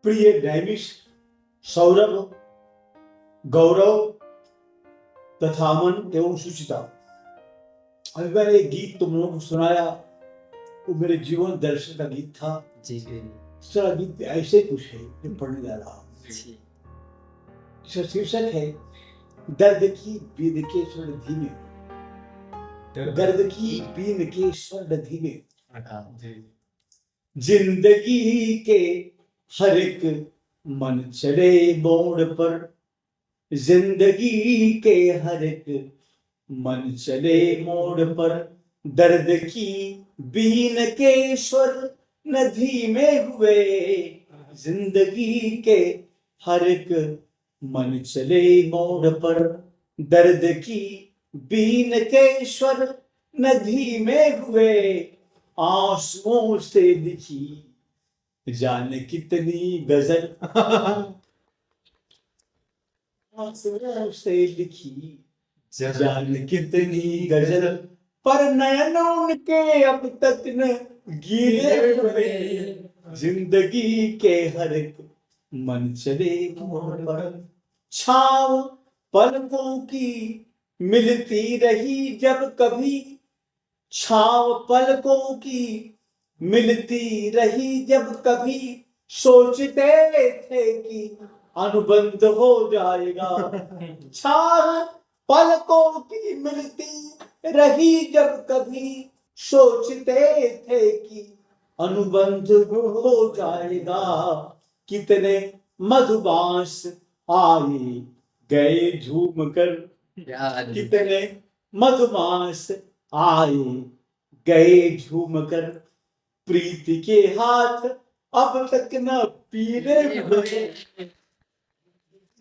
प्रिय नैमिष, सौरभ, गौरव तथा अमन एवं सुचिता, अभी मैंने एक गीत तुम लोगों को सुनाया, वो मेरे जीवन दर्शन का गीत था। जी दूसरा गीत ऐसे कुछ है जो पढ़ने जा रहा हूं। इसका शीर्षक है दर्द की बीन के स्वर धीमे, दर्द की बीन के स्वर धीमे, जिंदगी के हर एक मन चले मोड़ पर, जिंदगी के हर एक मन चले मोड़ पर, दर्द की बीन के स्वर नदी में हुए, जिंदगी के हर एक मन चले मोड़ पर, दर्द की बीन के स्वर नदी में हुए, आंसुओं से लिखी जाने कितनी गजल, आंसुओं से लिखी जाने कितनी गजल, पर नयनों के अब तक न गिरे हुए, जिंदगी के हर एक मन चले मोड़ पर, छाव पलकों की मिलती रही जब कभी, छाव पलकों की मिलती रही जब कभी, सोचते थे कि अनुबंध हो जाएगा, छाव पलकों की मिलती रही जब कभी, सोचते थे कि अनुबंध हो जाएगा, कितने मधुबांस आए गए झूम कर, कितने मधुबांस आए गए झूम कर, प्रीति के हाथ अब तक न पीले हुए,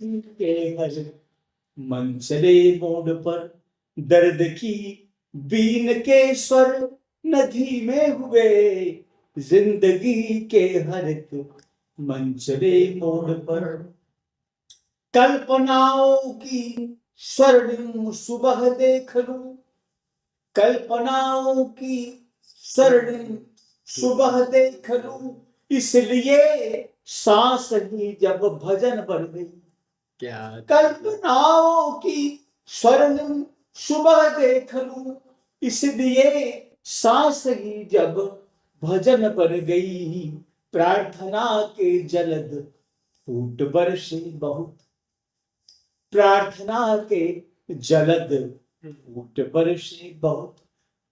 के हर मन चले मोड़ पर, दर्द की बीन के स्वर नदी में हुए, जिंदगी के हर एक मन चले मोड़ पर, कल्पनाओं की स्वर्णिम सुबह देख लूं, कल्पनाओं की स्वर्णिम सुबह देख लूं, इसलिए सांस ही जब भजन बन गई, क्या कल्पनाओं की स्वर्णिम सुबह देख लूं, इसलिए सांस ही जब भजन बन गई, प्रार्थना के जलद फूट बरसे बहुत, प्रार्थना के जलद फूट बरसे बहुत,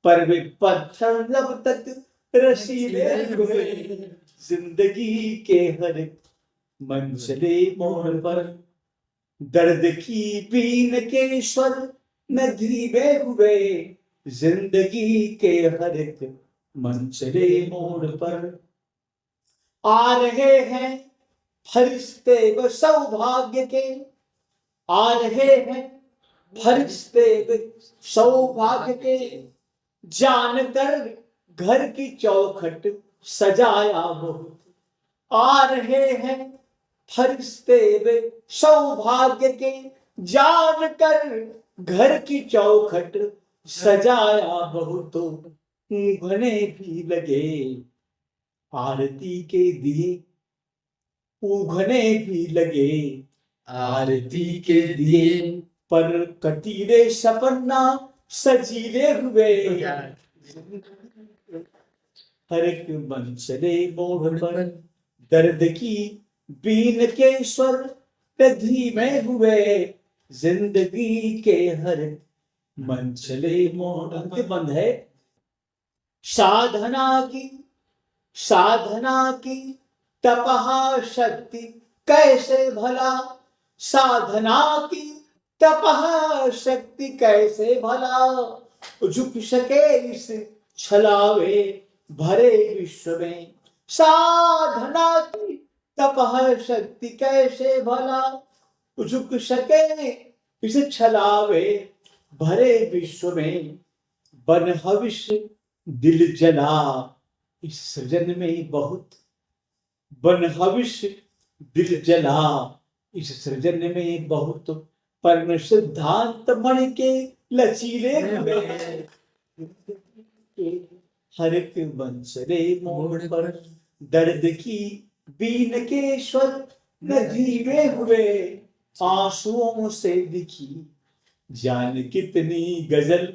पर वे पत्थर लब तक रसीले हुए, जिंदगी के हर मन चले मोड़ पर, दर्द की बीन के स्वर नदी में हुए, जिंदगी के हर एक मन चले मोड़ पर, आ रहे हैं फरिश्ते व सौभाग्य के, आ रहे हैं फरिश्ते व सौभाग्य के, जानकर घर की चौखट सजाया बहुत, आ रहे हैं फरिश्ते वे सौभाग्य के, जानकर घर की चौखट सजाया बहुत, उभने भी लगे आरती के दिए, उभने भी लगे आरती के दिए, पर कटीले सपना सजीले हुए, हर एक मन चले मोड़ पर, दर्द की बीन के स्वर नदी में हुए, जिंदगी के हर मन चले मोड़। अंतिम बंद है, साधना की तपहा शक्ति कैसे भला, साधना की तपहा शक्ति कैसे भला, झुक सके इस छलावे भरे विश्व में, साधना की तपह शक्ति कैसे भला, झुक सके इस छलावे भरे विश्व में, बन हविष्य दिल जला इस सृजन में बहुत, बन हविष्य दिल जला इस सृजन में बहुत, परम सिद्धांत मन के लचीले हुए, हर एक बंसरे मोड़ पर, दर्द की बीन के स्वर नदी में हुए, आंसुओं से दिखी जान कितनी गजल,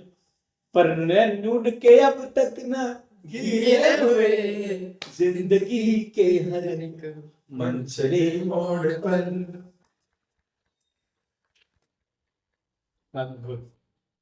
पर नैन उनके अब तक न गीले हुए। जिंदगी के हर एक मंचले मोड़ पर। अद्भुत।